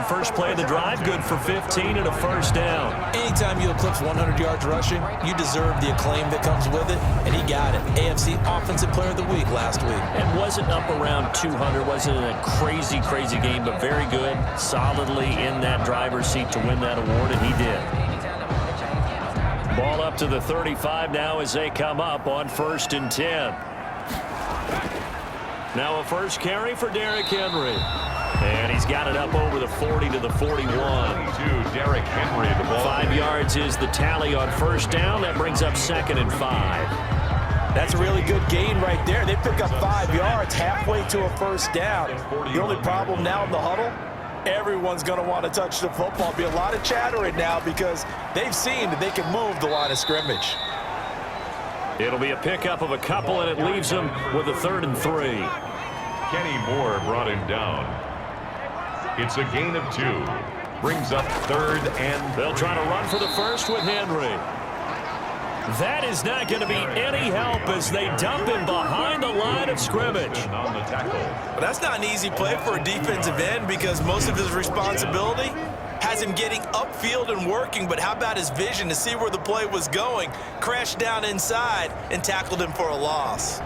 first play of the drive, good for 15 and a first down. Anytime you eclipse 100 yards rushing, you deserve the acclaim that comes with it, and he got it. AFC Offensive Player of the Week last week. And wasn't up around 200, wasn't a crazy, crazy game, but very good, solidly in that driver's seat to win that award, and he did. Ball up to the 35 now as they come up on 1st and 10. Now a first carry for Derrick Henry. And he's got it up over the 40 to the 41. Derrick Henry, the ball. 5 yards is the tally on first down. That brings up 2nd and 5. That's a really good gain right there. They pick up 5 yards halfway to a first down. The only problem now in the huddle, everyone's going to want to touch the football. Be a lot of chattering now because they've seen that they can move the line of scrimmage. It'll be a pickup of a couple, and it leaves them with a 3rd and 3. Kenny Moore brought him down. It's a gain of 2. Brings up 3rd and 3. They'll try to run for the first with Henry. That is not going to be any help as they dump him behind the line of scrimmage. On the tackle. But that's not an easy play for a defensive end because most of his responsibility has him getting upfield and working, but how about his vision to see where the play was going, crashed down inside, and tackled him for a loss.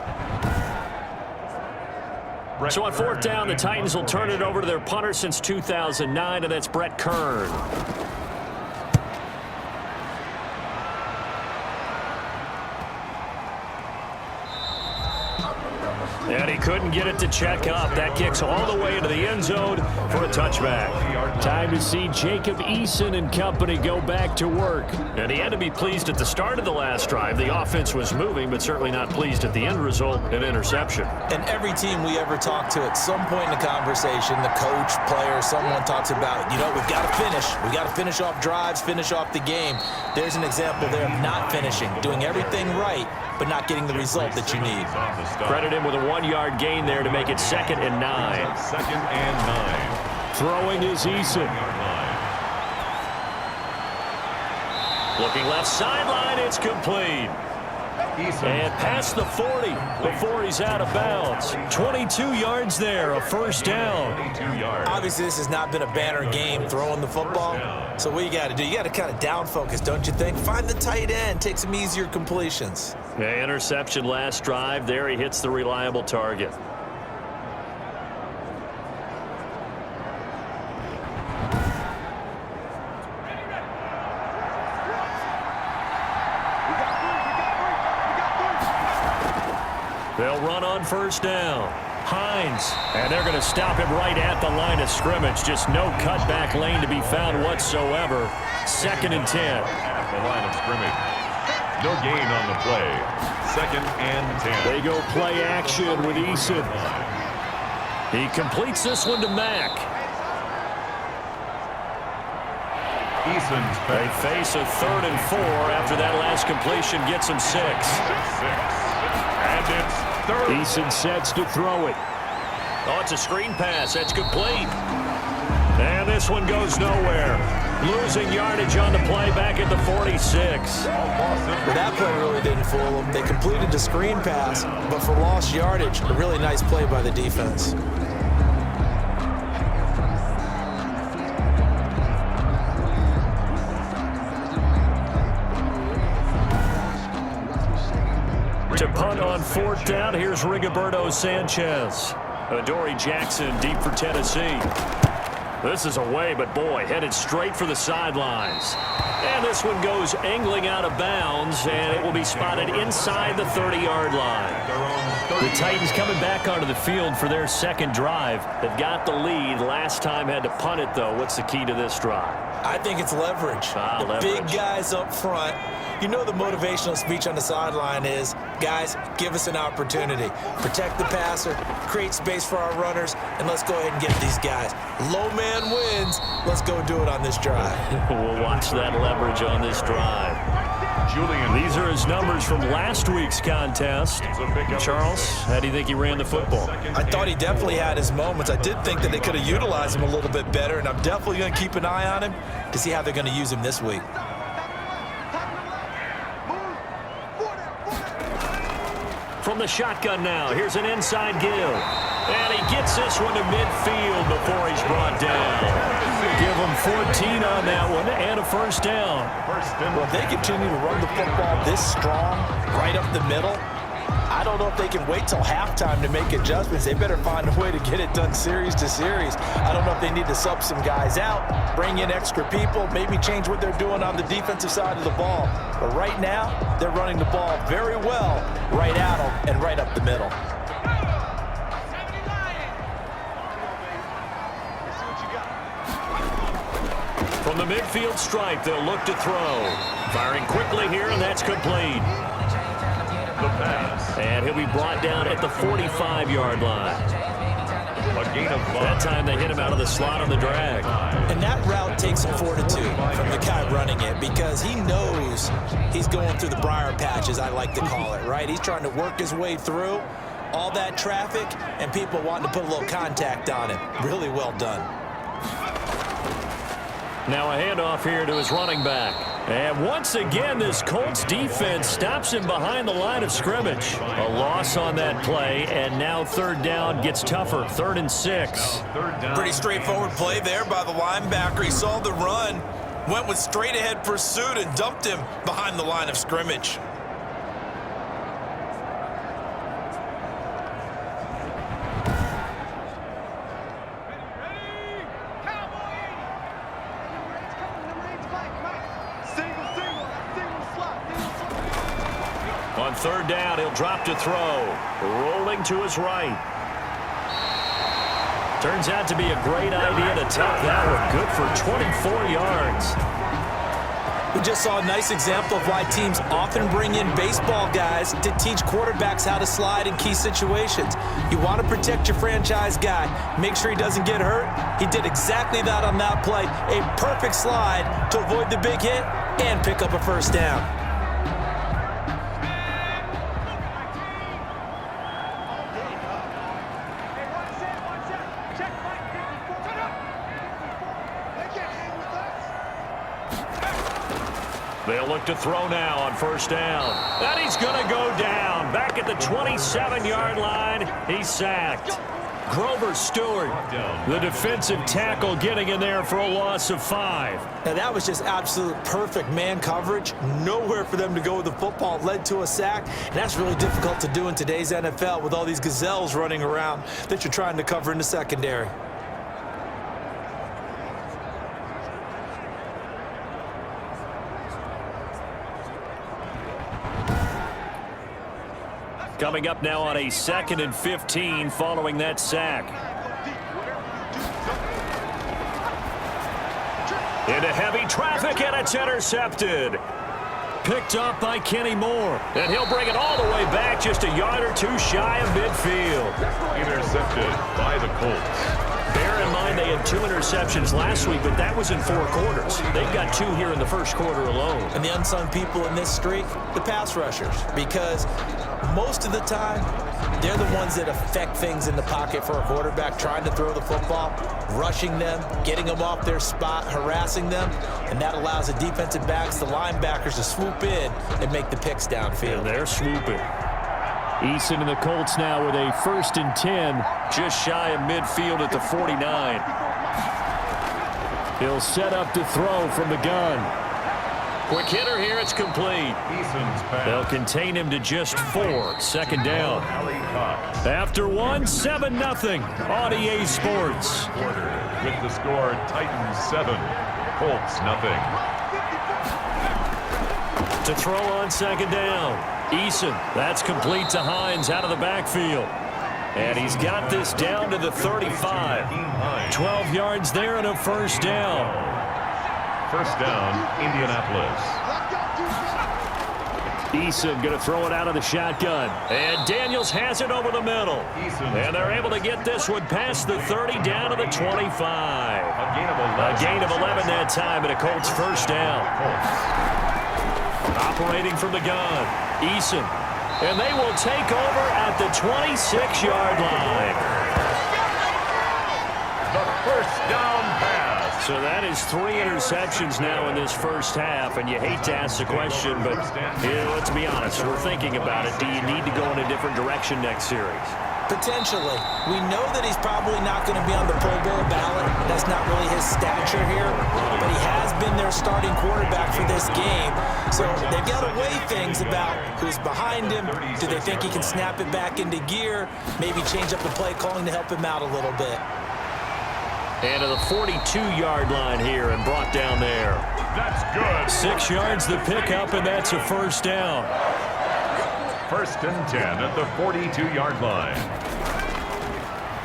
So on 4th down, the Titans will turn it over to their punter since 2009, and that's Brett Kern. And he couldn't get it to check up. That kicks all the way into the end zone for a touchback. Time to see Jacob Eason and company go back to work. And he had to be pleased at the start of the last drive. The offense was moving, but certainly not pleased at the end result, an interception. And every team we ever talk to at some point in the conversation, the coach, player, someone talks about, you know, we've got to finish. We've got to finish off drives, finish off the game. There's an example there of not finishing, doing everything right, but not getting the result that you need. Credit him with a 1-yard gain there to make it 2nd and 9. 2nd and 9. Throwing is Eason. Looking left sideline, it's complete. And past the 40 before he's out of bounds. 22 yards there, a first down. Obviously, this has not been a banner game throwing the football. So what you got to do, you got to kind of down focus, don't you think? Find the tight end, take some easier completions. Yeah, interception last drive. There he hits the reliable target. They'll run on first down. Hines, and they're going to stop him right at the line of scrimmage. Just no cutback lane to be found whatsoever. 2nd and 10. At the line of scrimmage. No gain on the play. 2nd and 10. They go play action with Eason. He completes this one to Mack. Eason's They face a 3rd and 4 after that last completion gets him 6. And it's 3rd. Eason sets to throw it. Oh, it's a screen pass. That's complete. And this one goes nowhere. Losing yardage on the play back at the 46. But that play really didn't fool them. They completed the screen pass, but for lost yardage, a really nice play by the defense. To punt on 4th down, here's Rigoberto Sanchez. Adoree Jackson deep for Tennessee. This is away, but boy, headed straight for the sidelines. And this one goes angling out of bounds, and it will be spotted inside the 30-yard line. The Titans coming back onto the field for their 2nd drive. They've got the lead. Last time had to punt it, though. What's the key to this drive? I think it's leverage. Leverage. Big guys up front. You know the motivational speech on the sideline is, guys, give us an opportunity. Protect the passer, create space for our runners, and let's go ahead and get these guys. Low man wins. Let's go do it on this drive. We'll watch that leverage on this drive. These are his numbers from last week's contest. Charles, how do you think he ran the football? I thought he definitely had his moments. I did think that they could have utilized him a little bit better, and I'm definitely going to keep an eye on him to see how they're going to use him this week. From the shotgun now, here's an inside give. And he gets this one to midfield before he's brought down. 14 on that one and a first down. Well, if they continue to run the football this strong, right up the middle, I don't know if they can wait till halftime to make adjustments. They better find a way to get it done series to series. I don't know if they need to sub some guys out, bring in extra people, maybe change what they're doing on the defensive side of the ball. But right now, they're running the ball very well right at them and right up the middle. From the midfield stripe, they'll look to throw. Firing quickly here, and that's complete. The pass. And he'll be brought down at the 45-yard line. A gain of 5. That time they hit him out of the slot on the drag. And that route takes some fortitude from the guy running it because he knows he's going through the briar patches, I like to call it, right? He's trying to work his way through all that traffic and people wanting to put a little contact on him. Really well done. Now a handoff here to his running back. And once again, this Colts defense stops him behind the line of scrimmage. A loss on that play, and now third down gets tougher. 3rd and 6. Pretty straightforward play there by the linebacker. He saw the run, went with straight-ahead pursuit, and dumped him behind the line of scrimmage. On third down, he'll drop to throw. Rolling to his right. Turns out to be a great idea to tuck that one. Good for 24 yards. We just saw a nice example of why teams often bring in baseball guys to teach quarterbacks how to slide in key situations. You want to protect your franchise guy. Make sure he doesn't get hurt. He did exactly that on that play. A perfect slide to avoid the big hit and pick up a first down. They'll look to throw now on first down. And he's going to go down. Back at the 27-yard line, he's sacked. Grover Stewart, the defensive tackle, getting in there for a loss of 5. Now that was just absolute perfect man coverage. Nowhere for them to go with the football. It led to a sack. And that's really difficult to do in today's NFL with all these gazelles running around that you're trying to cover in the secondary. Coming up now on a 2nd and 15 following that sack. Into heavy traffic, and it's intercepted. Picked up by Kenny Moore. And he'll bring it all the way back just a yard or two shy of midfield. Intercepted by the Colts. Bear in mind they had 2 interceptions last week, but that was in 4 quarters. They've got 2 here in the first quarter alone. And the unsung people in this streak, the pass rushers, because most of the time, they're the ones that affect things in the pocket for a quarterback, trying to throw the football, rushing them, getting them off their spot, harassing them, and that allows the defensive backs, the linebackers, to swoop in and make the picks downfield. And they're swooping. Eason and the Colts now with a 1st and 10, just shy of midfield at the 49. He'll set up to throw from the gun. Quick hitter here, it's complete. They'll contain him to just 4. 2nd down. After 1, 7-0 on EA Sports. With the score, Titans 7, Colts 0. To throw on 2nd down. Eason, that's complete to Hines out of the backfield. And he's got this down to the 35. 12 yards there and a first down. First down, Indianapolis. Eason going to throw it out of the shotgun. And Daniels has it over the middle. And they're able to get this one past the 30 down to the 25. A gain of 11 that time and a Colts first down. Operating from the gun, Eason. And they will take over at the 26-yard line. The first down pass. So that is 3 interceptions now in this first half, and you hate to ask the question, but let's be honest, we're thinking about it. Do you need to go in a different direction next series? Potentially. We know that he's probably not going to be on the Pro Bowl ballot. That's not really his stature here, but he has been their starting quarterback for this game. So they've got to weigh things about who's behind him. Do they think he can snap it back into gear? Maybe change up the play calling to help him out a little bit. And to the 42-yard line here and brought down there. That's good. 6 yards the pickup, and that's a first down. 1st and 10 at the 42-yard line.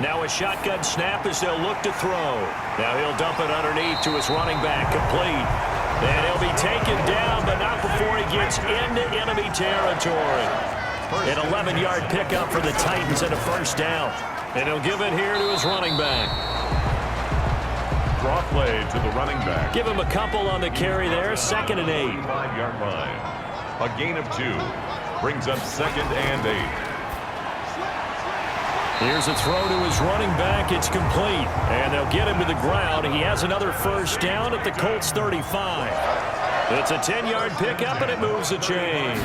Now a shotgun snap as they'll look to throw. Now he'll dump it underneath to his running back, complete. And he'll be taken down, but not before he gets into enemy territory. An 11-yard pickup for the Titans and a first down. And he'll give it here to his running back. Draw play to the running back. Give him a couple on the carry there, 2nd and 8. 5-yard line. A gain of 2. Brings up 2nd and 8. Here's a throw to his running back. It's complete. And they'll get him to the ground. He has another first down at the Colts 35. It's a 10-yard pickup, and it moves the chains.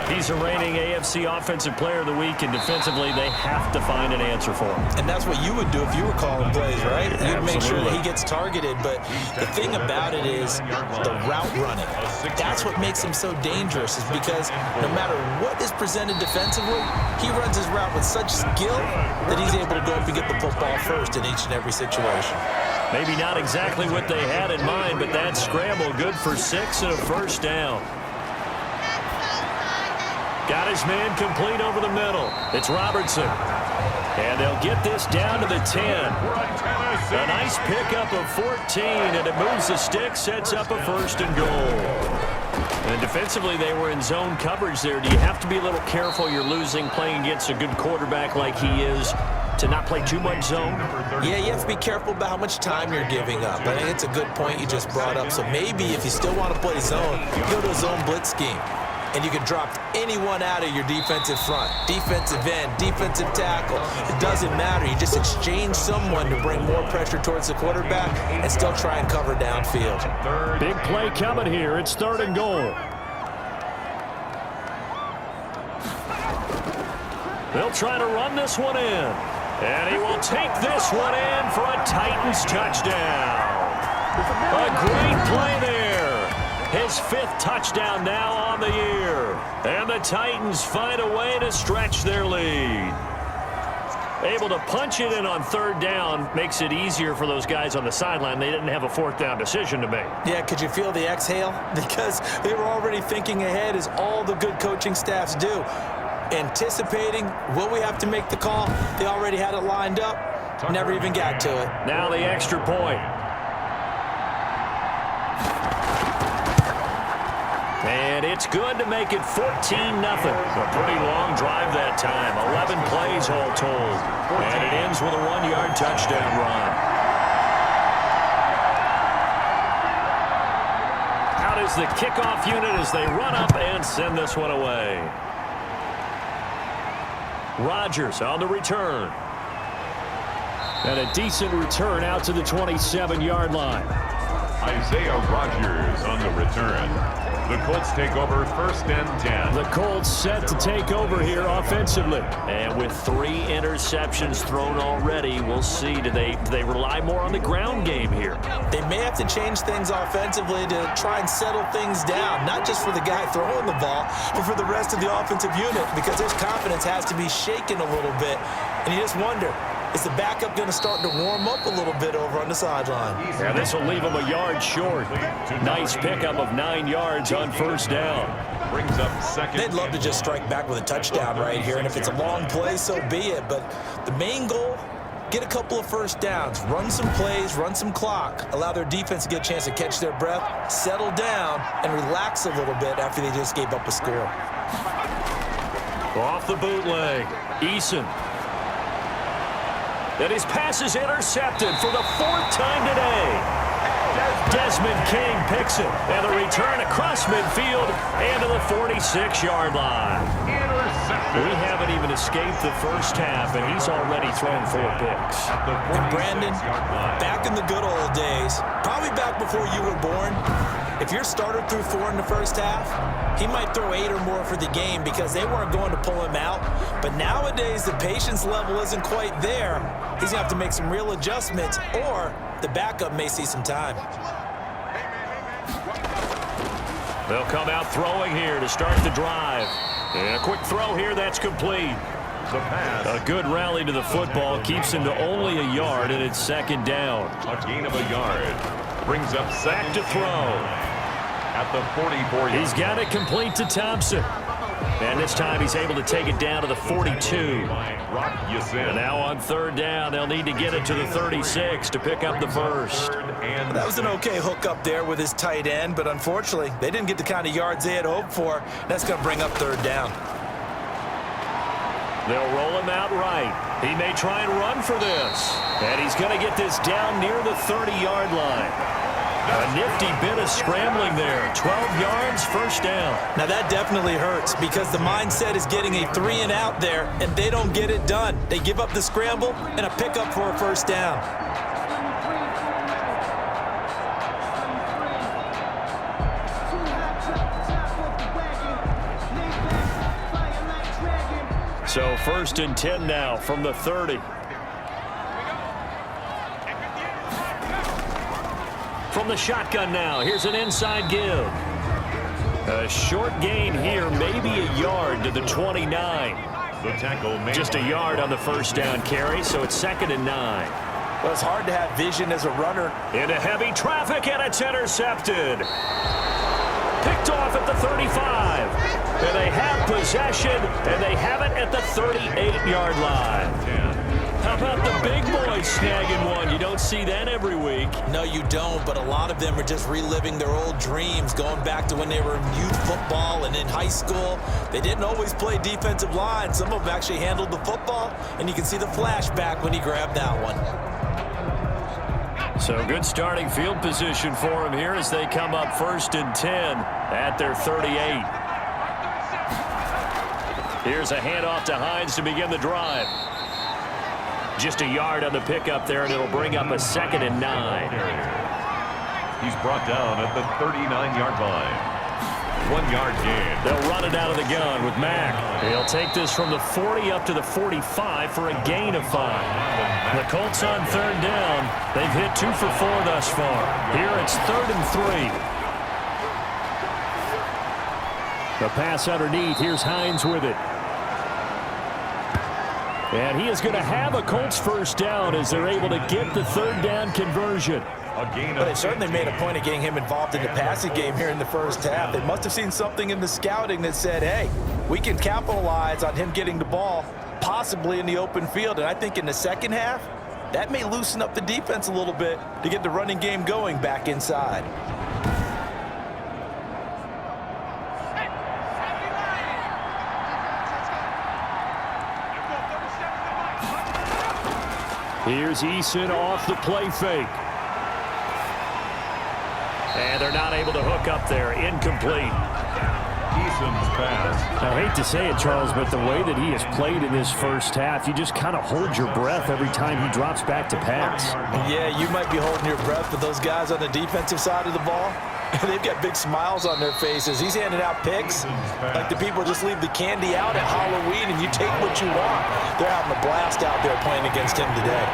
He's a reigning AFC Offensive Player of the Week, and defensively, they have to find an answer for him. And that's what you would do if you were calling plays, right? You'd make sure that he gets targeted. But the thing about it is the route running. That's what makes him so dangerous, is because no matter what is presented defensively, he runs his route with such skill that he's able to go up and get the football first in each and every situation. Maybe not exactly what they had in mind, but that scramble good for 6 and a first down. Got his man complete over the middle. It's Robertson. And they'll get this down to the 10. A nice pickup of 14, and it moves the stick, sets up a 1st and goal. And defensively, they were in zone coverage there. Do you have to be a little careful? You're losing playing against a good quarterback like he is, to not play too much zone? Yeah, you have to be careful about how much time you're giving up. I think it's a good point you just brought up. So maybe if you still want to play zone, you go to a zone blitz scheme. And you can drop anyone out of your defensive front. Defensive end, defensive tackle. It doesn't matter. You just exchange someone to bring more pressure towards the quarterback and still try and cover downfield. Big play coming here. It's 3rd and goal. They'll try to run this one in. And he will take this one in for a Titans touchdown. A great play there. His 5th touchdown now on the year. And the Titans find a way to stretch their lead. Able to punch it in on 3rd down makes it easier for those guys on the sideline. They didn't have a 4th down decision to make. Yeah, could you feel the exhale? Because they were already thinking ahead, as all the good coaching staffs do. Anticipating, will we have to make the call? They already had it lined up, never even got to it. Now the extra point. And it's good to make it 14-0. A pretty long drive that time. 11 plays all told. And it ends with a 1-yard touchdown run. Out is the kickoff unit as they run up and send this one away. Rodgers on the return. And a decent return out to the 27-yard line. Isaiah Rodgers on the return. The Colts take over 1st and 10. The Colts set to take over here offensively. And with 3 interceptions thrown already, we'll see. Do they rely more on the ground game here? They may have to change things offensively to try and settle things down, not just for the guy throwing the ball, but for the rest of the offensive unit, because his confidence has to be shaken a little bit. And you just wonder, is the backup going to start to warm up a little bit over on the sideline? Yeah, this will leave him a yard short. Nice pickup of 9 yards on 1st down. Brings up 2nd. They'd love to just strike back with a touchdown right here, and if it's a long play, so be it. But the main goal, get a couple of 1st downs, run some plays, run some clock, allow their defense to get a chance to catch their breath, settle down, and relax a little bit after they just gave up a score. Off the bootleg, Eason. And his pass is intercepted for the 4th time today. Desmond King picks it. And the return across midfield and to the 46-yard line. We haven't even escaped the first half, and he's already thrown 4 picks. And Brandon, back in the good old days, probably back before you were born, If your starter threw 4 in the first half, he might throw 8 or more for the game because they weren't going to pull him out. But nowadays, the patience level isn't quite there. He's going to have to make some real adjustments, or the backup may see some time. They'll come out throwing here to start the drive. And a quick throw here, that's complete. The pass. A good rally to the football keeps him to only a yard, and it's second down. A gain of a yard. Brings up Back to throw. At the 44. He's got it complete to Thompson. And this time he's able to take it down to the 42. And now on third down, they'll need to get it to the 36 to pick up the first. That was an okay hook up there with his tight end, but unfortunately, they didn't get the kind of yards they had hoped for. That's going to bring up third down. They'll roll him out right. He may try and run for this. And he's going to get this down near the 30-yard line. A nifty bit of scrambling there. 12 yards, first down. Now that definitely hurts because the mindset is getting a 3-and-out there, and they don't get it done. They give up the scramble and a pickup for a first down. So first and 10 now from the 30. From the shotgun now, here's an inside give. A short gain here, maybe a yard to the 29. The tackle made. Just a yard on the first down carry, so it's second and 9. Well, it's hard to have vision as a runner. Into heavy traffic, and it's intercepted. Picked off at the 35. And they have possession, and they have it at the 38-yard line. How about the big boys snagging one? You don't see that every week. No, you don't, but a lot of them are just reliving their old dreams, going back to when they were in youth football and in high school. They didn't always play defensive line. Some of them actually handled the football, and you can see the flashback when he grabbed that one. So good starting field position for him here as they come up first and 10 at their 38. Here's a handoff to Hines to begin the drive. Just a yard on the pickup there, and it'll bring up a second and 9. He's brought down at the 39-yard line. 1 yard gain. They'll run it out of the gun with Mack. He'll take this from the 40 up to the 45 for a gain of 5. The Colts on third down. They've hit 2 for 4 thus far. Here it's third and 3. The pass underneath. Here's Hines with it. And he is going to have a Colts first down as they're able to get the third down conversion. But they certainly made a point of getting him involved in the passing game here in the first half. They must have seen something in the scouting that said, hey, we can capitalize on him getting the ball possibly in the open field. And I think in the second half, that may loosen up the defense a little bit to get the running game going back inside. Here's Eason off the play fake. And they're not able to hook up there. Incomplete. Eason's pass. I hate to say it, Charles, but the way that he has played in this first half, you just kind of hold your breath every time he drops back to pass. Yeah, you might be holding your breath, but those guys on the defensive side of the ball, they've got big smiles on their faces. He's handing out picks like the people just leave the candy out at Halloween and you take what you want. They're having a blast out there playing against him today.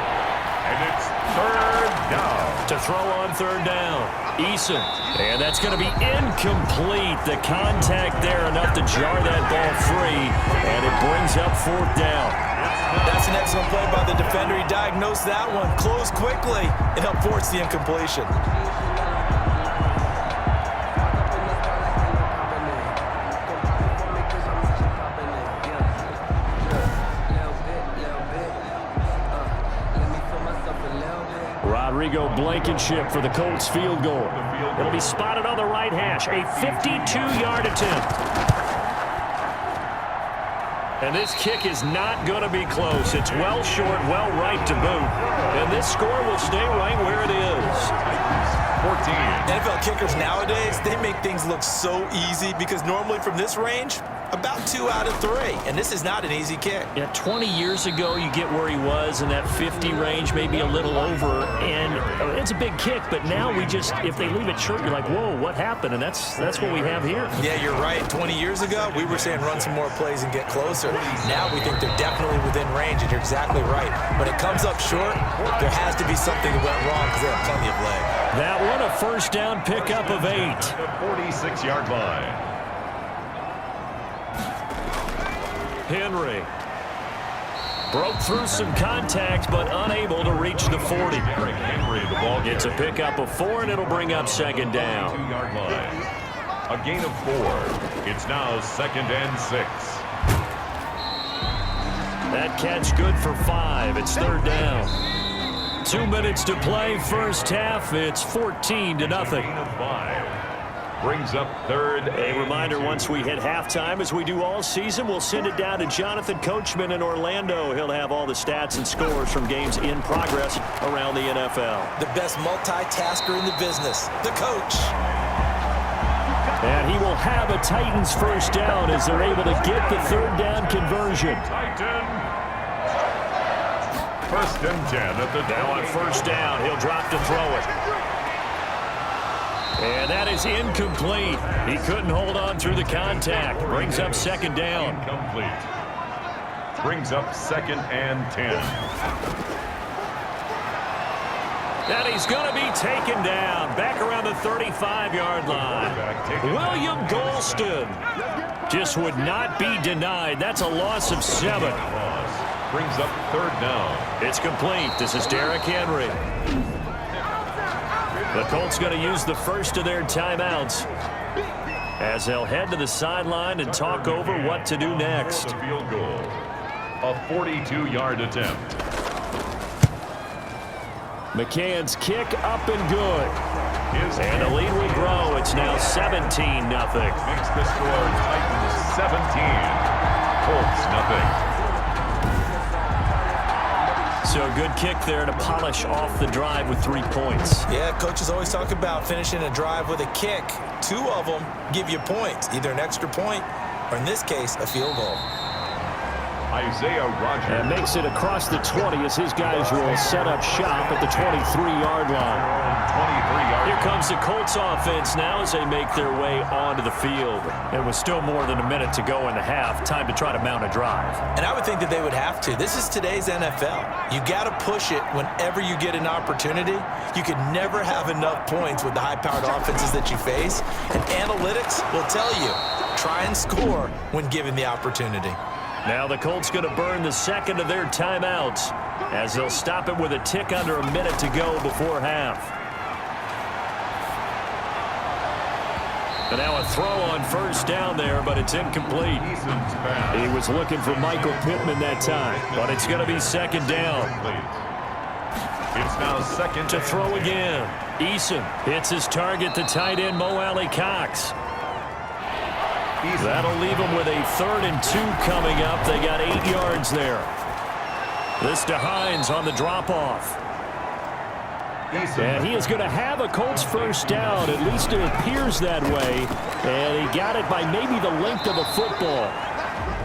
And it's third down. To throw on third down, Eason. And that's going to be incomplete. The contact there enough to jar that ball free, and it brings up fourth down. That's an excellent play by the defender. He diagnosed that one, closed quickly, and helped force the incompletion. Rodrigo Blankenship for the Colts field goal. It'll be spotted on the right hash. A 52-yard attempt. And this kick is not going to be close. It's well short, well right to boot. And this score will stay right where it is. 14. NFL kickers nowadays, they make things look so easy because normally from this range, About 2 out of 3, and this is not an easy kick. Yeah, 20 years ago, you get where he was in that 50 range, maybe a little over, and it's a big kick, but now we just, if they leave it short, you're like, whoa, what happened? And that's what we have here. Yeah, you're right. 20 years ago, we were saying run some more plays and get closer. Now we think they're definitely within range, and you're exactly right. When it comes up short, there has to be something that went wrong because they have plenty of leg. That one, a first down pickup of 8. The 46-yard line. Henry broke through some contact, but unable to reach the 40. Henry, the ball It's a pickup of 4, and it'll bring up second down. 2-yard line. A gain of 4. It's now 2nd and 6. That catch good for 5. It's 3rd down. 2 minutes to play, first half. It's 14-0. Gain of 5. Brings up 3rd. A reminder, once we hit halftime, as we do all season, we'll send it down to Jonathan Coachman in Orlando. He'll have all the stats and scores from games in progress around the NFL. The best multitasker in the business, the coach. And he will have a Titans first down as they're able to get the 3rd down conversion. Titan. 1st and 10 at the Now on first down, he'll drop to throw it. And that is incomplete. He couldn't hold on through the contact. Brings up 2nd down. Incomplete. Brings up 2nd and 10. And he's going to be taken down. Back around the 35-yard line. William Golston just would not be denied. That's a loss of 7. Brings up 3rd down. It's complete. This is Derrick Henry. The Colts going to use the first of their timeouts as they'll head to the sideline and talk over what to do next. The field goal. A 42-yard attempt. McCann's kick up and good. And the lead will grow. It's now 17-0. Makes the score Titans 17. Colts nothing. So a good kick there to polish off the drive with 3 points. Yeah, coaches always talk about finishing a drive with a kick. 2 of them give you points, either an extra point or, in this case, a field goal. Isaiah Rodgers. And makes it across the 20 as his guys will set up shop at the 23-yard line. 23-yard. Here comes the Colts offense now as they make their way onto the field. It was still more than a minute to go in the half. Time to try to mount a drive. And I would think that they would have to. This is today's NFL. You got to push it whenever you get an opportunity. You could never have enough points with the high-powered offenses that you face. And analytics will tell you, try and score when given the opportunity. Now the Colts going to burn the second of their timeouts as they'll stop it with a tick under a minute to go before half. And now a throw on first down there, but it's incomplete. He was looking for Michael Pittman that time, but it's going to be 2nd down. It's now 2nd To throw again. Eason hits his target, the tight end Mo Alley Cox. That'll leave them with a 3rd and 2 coming up. They got 8 yards there. This to Hines on the drop-off. And he is going to have a Colts first down. At least it appears that way. And he got it by maybe the length of a football.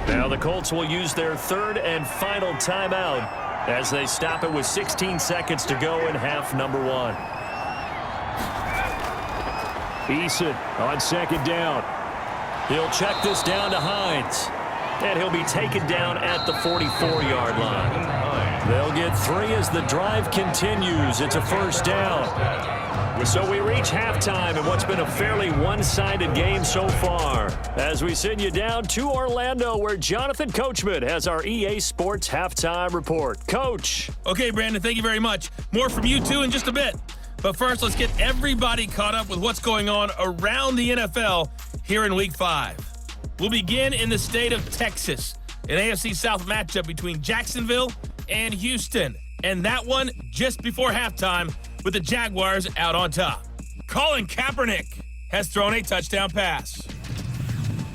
Now the Colts will use their 3rd and final timeout as they stop it with 16 seconds to go in half number 1. Eason on 2nd down. He'll check this down to Hines. And he'll be taken down at the 44-yard line. They'll get 3 as the drive continues. It's a first down. So we reach halftime in what's been a fairly one-sided game so far. As we send you down to Orlando, where Jonathan Coachman has our EA Sports Halftime Report. Coach. Okay, Brandon, thank you very much. More from you, too, in just a bit. But first, let's get everybody caught up with what's going on around the NFL here in Week 5. We'll begin in the state of Texas, an AFC South matchup between Jacksonville and Houston. And that one just before halftime with the Jaguars out on top. Colin Kaepernick has thrown a touchdown pass.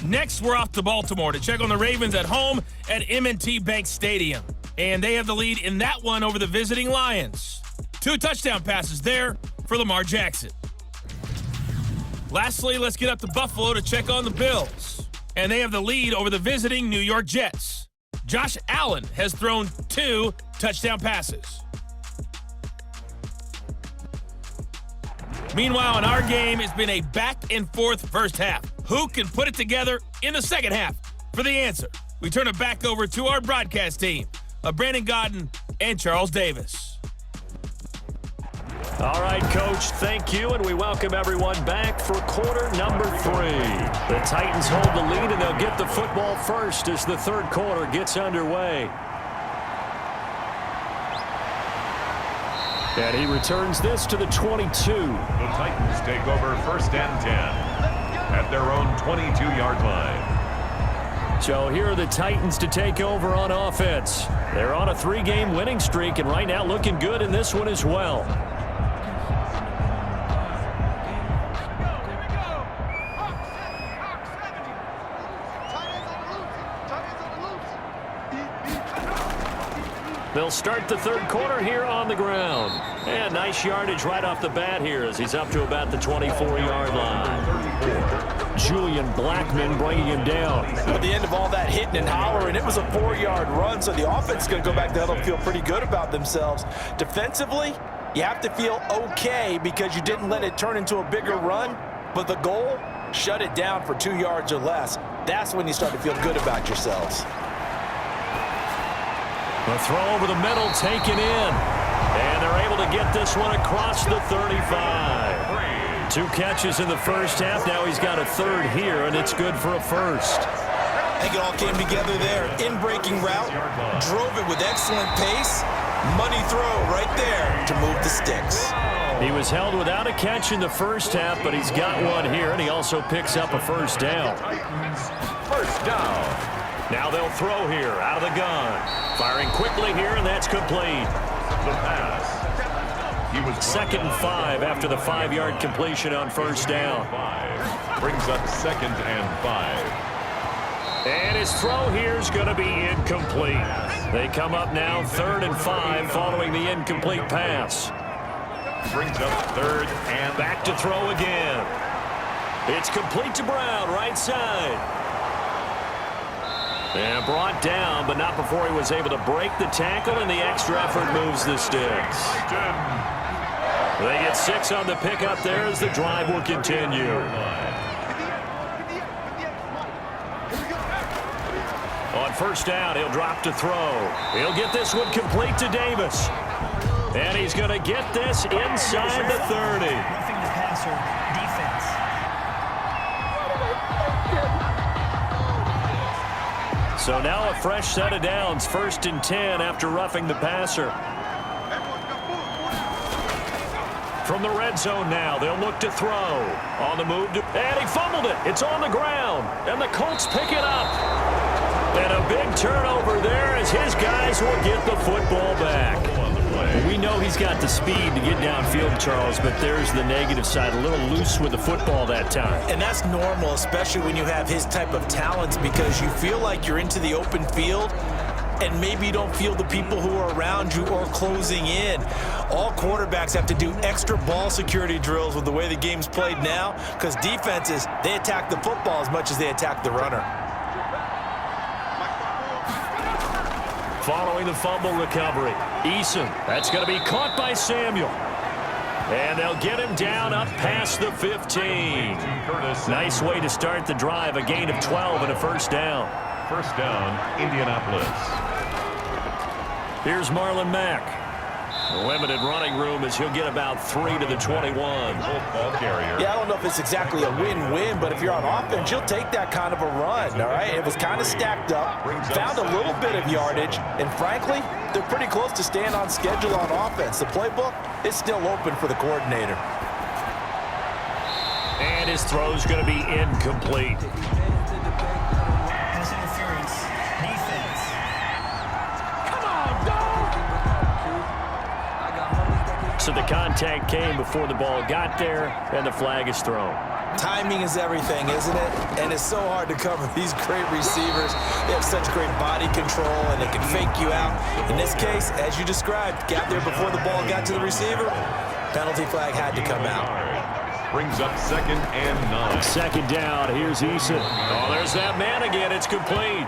Next, we're off to Baltimore to check on the Ravens at home at M&T Bank Stadium. And they have the lead in that one over the visiting Lions. 2 touchdown passes there for Lamar Jackson. Lastly, let's get up to Buffalo to check on the Bills. and they have the lead over the visiting New York Jets. Josh Allen has thrown 2 touchdown passes. Meanwhile, in our game, it's been a back-and-forth first half. Who can put it together in the second half? For the answer, we turn it back over to our broadcast team of Brandon Godden and Charles Davis. All right, Coach, thank you, and we welcome everyone back for quarter number 3. The Titans hold the lead, and they'll get the football first as the third quarter gets underway. And he returns this to the 22. The Titans take over 1st and 10 at their own 22-yard line. So here are the Titans to take over on offense. They're on a 3-game winning streak, and right now looking good in this one as well. They'll start the third quarter here on the ground. And nice yardage right off the bat here as he's up to about the 24-yard line. Julian Blackmon bringing him down. At the end of all that hitting and hollering, it was a 4-yard run, so the offense is going to go back to huddle and feel pretty good about themselves. Defensively, you have to feel okay because you didn't let it turn into a bigger run, but the goal, shut it down for 2 yards or less. That's when you start to feel good about yourselves. The throw over the middle taken in. And they're able to get this one across the 35. 2 catches in the first half. Now he's got a third here, and it's good for a first. I think it all came together there. In-breaking route, drove it with excellent pace. Money throw right there to move the sticks. He was held without a catch in the first half, but he's got one here, and he also picks up a first down. First down. Now they'll throw here out of the gun. Firing quickly here, and that's complete. The pass. He was 2nd and 5 after the 5-yard completion on first down. 5. Brings up 2nd and 5. And his throw here is going to be incomplete. They come up now 3rd and 5 following the incomplete pass. Brings up 3rd and back to throw again. It's complete to Brown, right side. And brought down, but not before he was able to break the tackle, and the extra effort moves the sticks. They get 6 on the pickup there as the drive will continue. On first down, he'll drop to throw. He'll get this one complete to Davis. And he's going to get this inside the 30. Roughing the passer, defense. So now a fresh set of downs, 1st and 10 after roughing the passer. From the red zone now, they'll look to throw. On the move, and he fumbled it. It's on the ground, and the Colts pick it up. And a big turnover there as his guys will get the football back. We know he's got the speed to get downfield, Charles, but there's the negative side. A little loose with the football that time. And that's normal, especially when you have his type of talents, because you feel like you're into the open field and maybe you don't feel the people who are around you or closing in. All quarterbacks have to do extra ball security drills with the way the game's played now, because defenses, they attack the football as much as they attack the runner. Following the fumble recovery, Eason, that's going to be caught by Samuel. And they'll get him down up past the 15. Nice way to start the drive, a gain of 12 and a first down. First down, Indianapolis. Here's Marlon Mack. Limited running room as he'll get about 3 to the 21. Ball carrier. Yeah, I don't know if it's exactly a win-win, but if you're on offense, you'll take that kind of a run, all right? It was kind of stacked up, found a little bit of yardage, and frankly, they're pretty close to staying on schedule on offense. The playbook is still open for the coordinator. And his throw's going to be incomplete. Pass interference, defense. So the contact came before the ball got there, and the flag is thrown. Timing is everything, isn't it? And it's so hard to cover these great receivers. They have such great body control, and they can fake you out. In this case, as you described, got there before the ball got to the receiver. Penalty flag had to come out. Brings up 2nd and 9. Second down. Here's Eason. Oh, there's that man again. It's complete.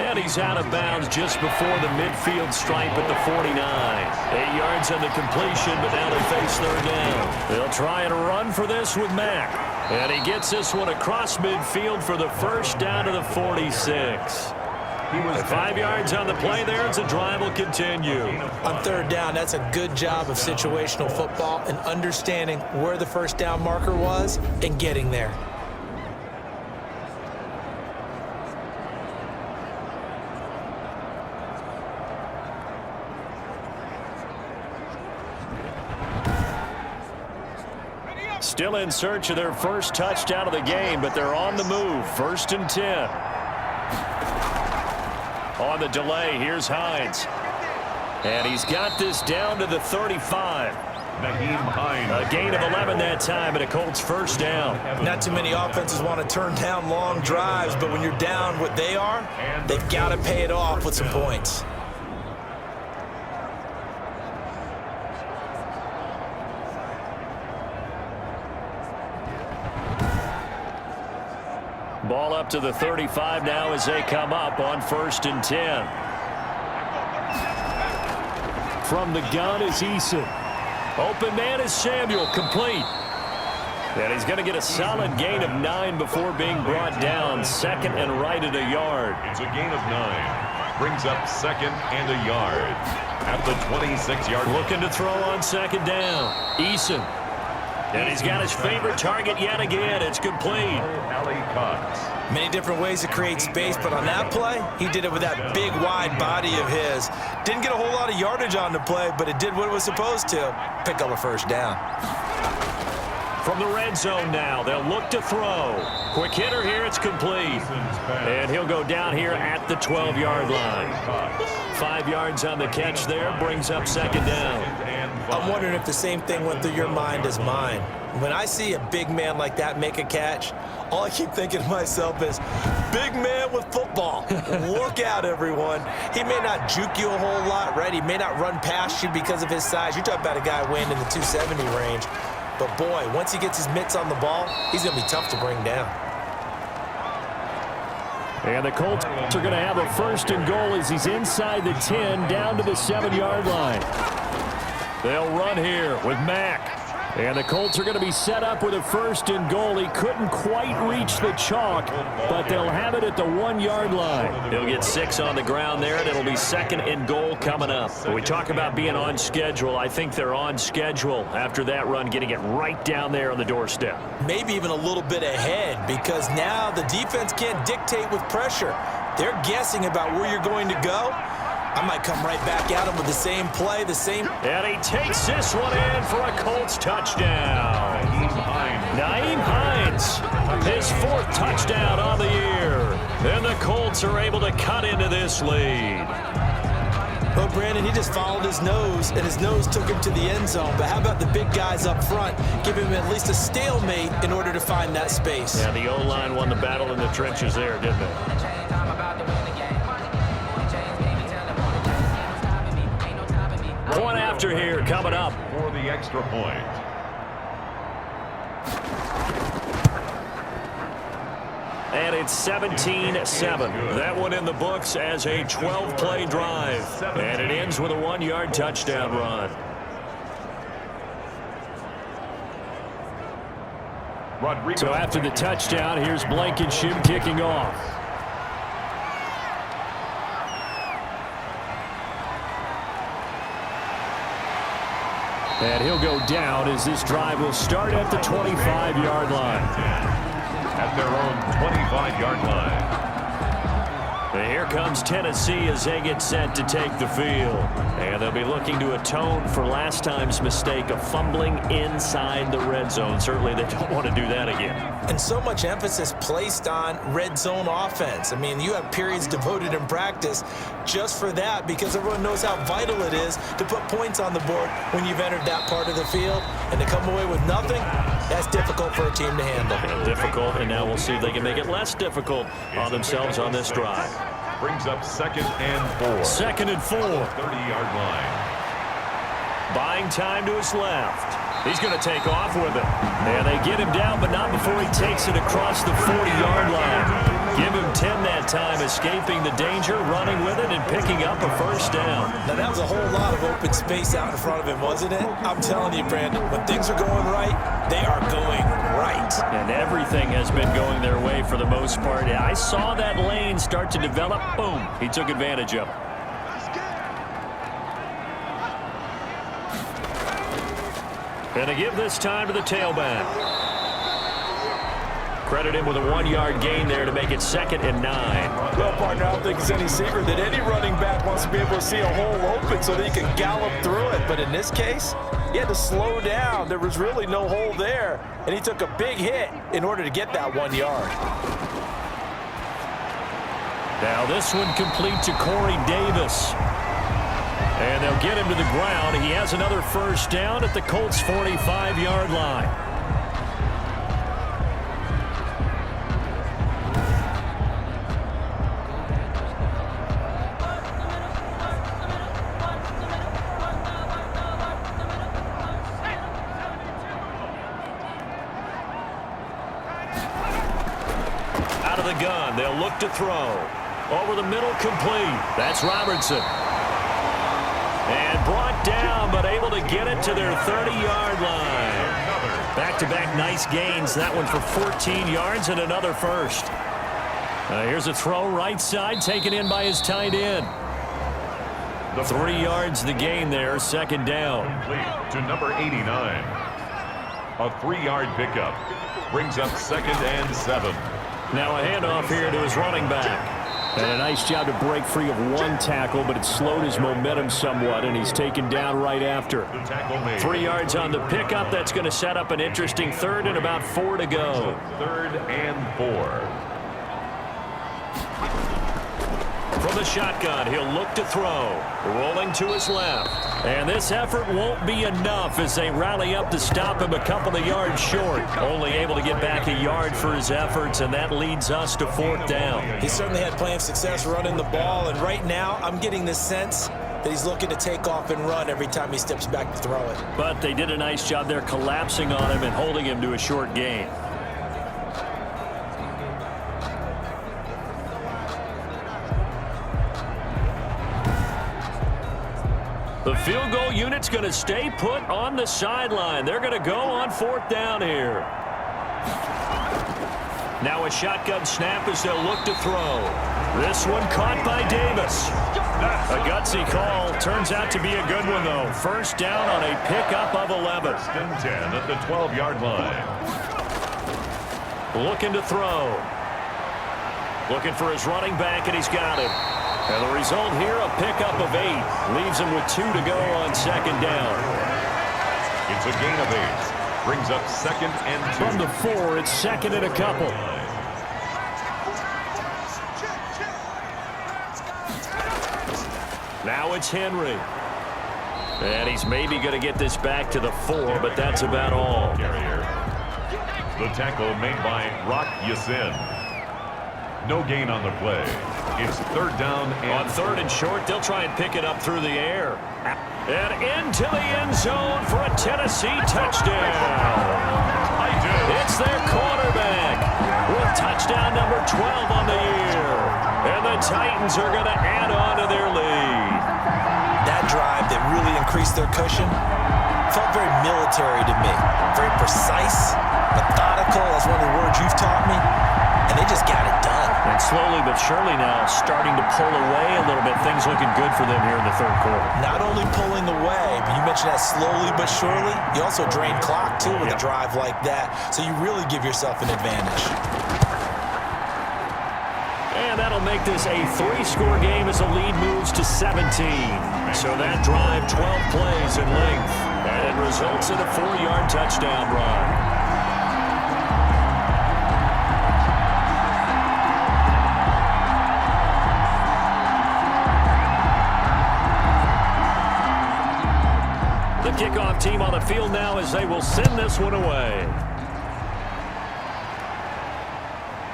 And he's out of bounds just before the midfield stripe at the 49. 8 yards on the completion, but now they face third down. They'll try and run for this with Mack. And he gets this one across midfield for the first down to the 46. 5 yards on the play there as the drive will continue. On third down, that's a good job of situational football and understanding where the first down marker was and getting there. Still in search of their first touchdown of the game, but they're on the move. 1st and 10. On the delay, here's Hines. And he's got this down to the 35. A gain of 11 that time, and a Colts first down. Not too many offenses want to turn down long drives, but when you're down what they are, they've got to pay it off with some points. Ball up to the 35 now as they come up on 1st and 10. From the gun is Eason. Open man is Samuel, complete. And he's going to get a solid gain of 9 before being brought down. 2nd and right at a yard. It's a gain of 9. Brings up 2nd and a yard. At the 26-yard line. Looking to throw on 2nd down. Eason. And he's got his favorite target yet again. It's complete. Many different ways to create space, but on that play, he did it with that big, wide body of his. Didn't get a whole lot of yardage on the play, but it did what it was supposed to. Pick up a first down. From the red zone now, they'll look to throw. Quick hitter here, it's complete. And he'll go down here at the 12-yard line. 5 yards on the catch there, brings up 2nd down. I'm wondering if the same thing went through your mind as mine. When I see a big man like that make a catch, all I keep thinking to myself is, big man with football. Look out, everyone. He may not juke you a whole lot, right? He may not run past you because of his size. You're talking about a guy weighing in the 270 range. But, boy, once he gets his mitts on the ball, he's going to be tough to bring down. And the Colts are going to have a 1st and goal as he's inside the 10, down to the 7-yard line. They'll run here with Mack. And the Colts are going to be set up with a 1st and goal. He couldn't quite reach the chalk, but they'll have it at the 1-yard line. He'll get 6 on the ground there, and it'll be 2nd and goal coming up. When we talk about being on schedule, I think they're on schedule after that run, getting it right down there on the doorstep. Maybe even a little bit ahead, because now the defense can't dictate with pressure. They're guessing about where you're going to go. I might come right back at him with the same play, the same. And he takes this one in for a Colts touchdown. Nyheim Hines, his 4th touchdown on the year. And the Colts are able to cut into this lead. Well, Brandon, he just followed his nose, and his nose took him to the end zone. But how about the big guys up front? Give him at least a stalemate in order to find that space. Yeah, the O-line won the battle in the trenches there, didn't it? Point after here coming up. For the extra point. And it's 17-7. That one in the books as a 12-play drive. And it ends with a 1-yard touchdown run. So after the touchdown, here's Blankenship kicking off. And he'll go down as this drive will start at the 25-yard line. At their own 25-yard line. And here comes Tennessee as they get set to take the field. And they'll be looking to atone for last time's mistake of fumbling inside the red zone. Certainly they don't want to do that again. And so much emphasis placed on red zone offense. I mean, you have periods devoted in practice just for that, because everyone knows how vital it is to put points on the board when you've entered that part of the field. And to come away with nothing, that's difficult for a team to handle. And difficult, and now we'll see if they can make it less difficult on themselves on this drive. Brings up 2nd and 4. 2nd and 4. 30-yard line. Buying time to his left. He's going to take off with it. And they get him down, but not before he takes it across the 40-yard line. Give him 10 that time, escaping the danger, running with it, and picking up a first down. Now, that was a whole lot of open space out in front of him, wasn't it? I'm telling you, Brandon, when things are going right, they are going right. And everything has been going their way for the most part. I saw that lane start to develop. Boom. He took advantage of it. And to give this time to the tailback. Credit him with a 1-yard gain there to make it 2nd and 9. Well, partner, I don't think it's any secret that any running back wants to be able to see a hole open so that he can gallop through it. But in this case, he had to slow down. There was really no hole there, and he took a big hit in order to get that 1 yard. Now this one complete to Corey Davis. And they'll get him to the ground. He has another first down at the Colts' 45-yard line. Out of the gun, they'll look to throw. Over the middle, complete. That's Robertson. And brought down, but able to get it to their 30-yard line. Back-to-back nice gains. That one for 14 yards and another first. Here's a throw right side, taken in by his tight end. 3 yards the gain there, 2nd down. Complete to number 89. A 3-yard pickup. Brings up 2nd and 7. Now a handoff here to his running back. And a nice job to break free of one tackle, but it slowed his momentum somewhat, and he's taken down right after. 3 yards on the pickup. That's going to set up an interesting 3rd and about 4 to go. 3rd and 4. From the shotgun, he'll look to throw. Rolling to his left. And this effort won't be enough as they rally up to stop him a couple of yards short. Only able to get back a yard for his efforts, and that leads us to 4th down. He certainly had plenty of success running the ball, and right now I'm getting this sense that he's looking to take off and run every time he steps back to throw it. But they did a nice job there collapsing on him and holding him to a short gain. The field goal unit's going to stay put on the sideline. They're going to go on 4th down here. Now a shotgun snap as they'll look to throw. This one caught by Davis. A gutsy call. Turns out to be a good one, though. First down on a pickup of 11. 1st and 10 at the 12-yard line. Looking to throw. Looking for his running back, and he's got it. And the result here, a pickup of 8. Leaves him with 2 to go on 2nd down. It's a gain of 8. Brings up 2nd and 2. From the 4, it's 2nd and a couple. Now it's Henry. And he's maybe going to get this back to the 4, but that's about all. The tackle made by Rock Yassin. No gain on the play. It's 3rd down and on 3rd and short, they'll try and pick it up through the air. And into the end zone for a Tennessee touchdown. It's their quarterback with touchdown number 12 on the year. And the Titans are going to add on to their lead. That drive that really increased their cushion felt very military to me. Very precise, methodical. That's one of the words you've taught me. And they just got it done. And slowly but surely now starting to pull away a little bit. Things looking good for them here in the 3rd quarter. Not only pulling away, but you mentioned that slowly but surely. You also drain clock, too, with a drive like that. So you really give yourself an advantage. And that'll make this a 3-score game as the lead moves to 17. So that drive, 12 plays in length. And it results in a 4-yard touchdown run. The kickoff team on the field now as they will send this one away.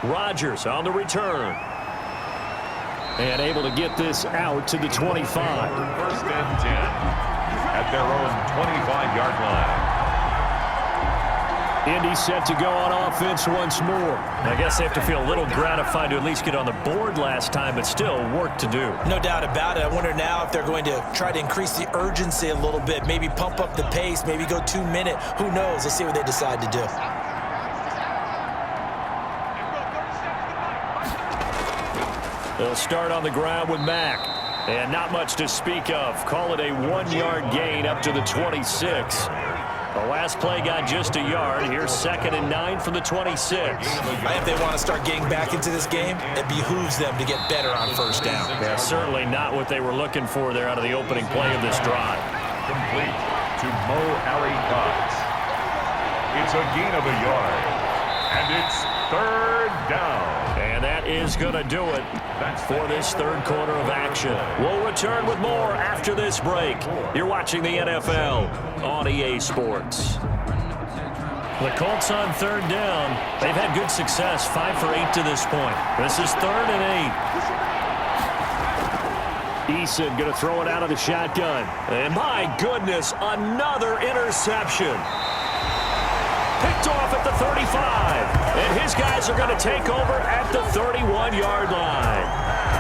Rodgers on the return. And able to get this out to the 25. 1st and 10 at their own 25-yard line. Indy set to go on offense once more. I guess they have to feel a little gratified to at least get on the board last time, but still work to do. No doubt about it. I wonder now if they're going to try to increase the urgency a little bit, maybe pump up the pace, maybe go 2 minute. Who knows? Let's see what they decide to do. They'll start on the ground with Mack. And not much to speak of. Call it a 1-yard gain up to the 26. The last play got just a yard. Here's 2nd and 9 from the 26. I think they want to start getting back into this game. It behooves them to get better on first down. Yeah, certainly not what they were looking for there out of the opening play of this drive. Complete to Mo Alley Cox. It's a gain of a yard. And it's 3rd down. And that is going to do it for this third quarter of action. We'll return with more after this break. You're watching the NFL on EA Sports. The Colts on 3rd down. They've had good success, 5 for 8 to this point. This is 3rd and 8. Eason going to throw it out of the shotgun. And my goodness, another interception. Picked off at the 35. And his guys are going to take over at the 31-yard line.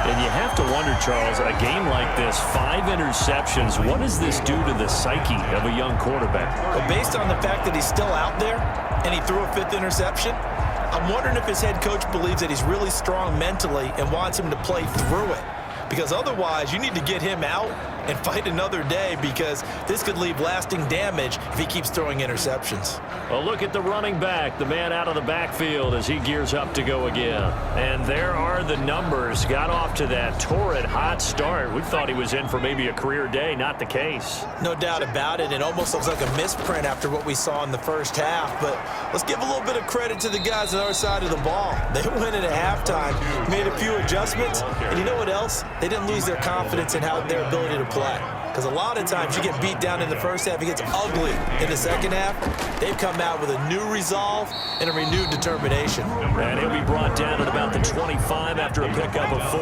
And you have to wonder, Charles, a game like this, 5 interceptions, what does this do to the psyche of a young quarterback? Well, based on the fact that he's still out there and he threw a 5th interception, I'm wondering if his head coach believes that he's really strong mentally and wants him to play through it. Because otherwise, you need to get him out and fight another day, because this could leave lasting damage if he keeps throwing interceptions. Well, look at the running back, the man out of the backfield as he gears up to go again. And there are the numbers. Got off to that torrid hot start. We thought he was in for maybe a career day. Not the case. No doubt about it. It almost looks like a misprint after what we saw in the first half. But let's give a little bit of credit to the guys on the other side of the ball. They went in at halftime, made a few adjustments, and you know what else? They didn't lose their confidence in their ability to play. Because a lot of times you get beat down in the first half, it gets ugly in the second half. They've come out with a new resolve and a renewed determination. And he'll be brought down at about the 25 after a pickup of 4.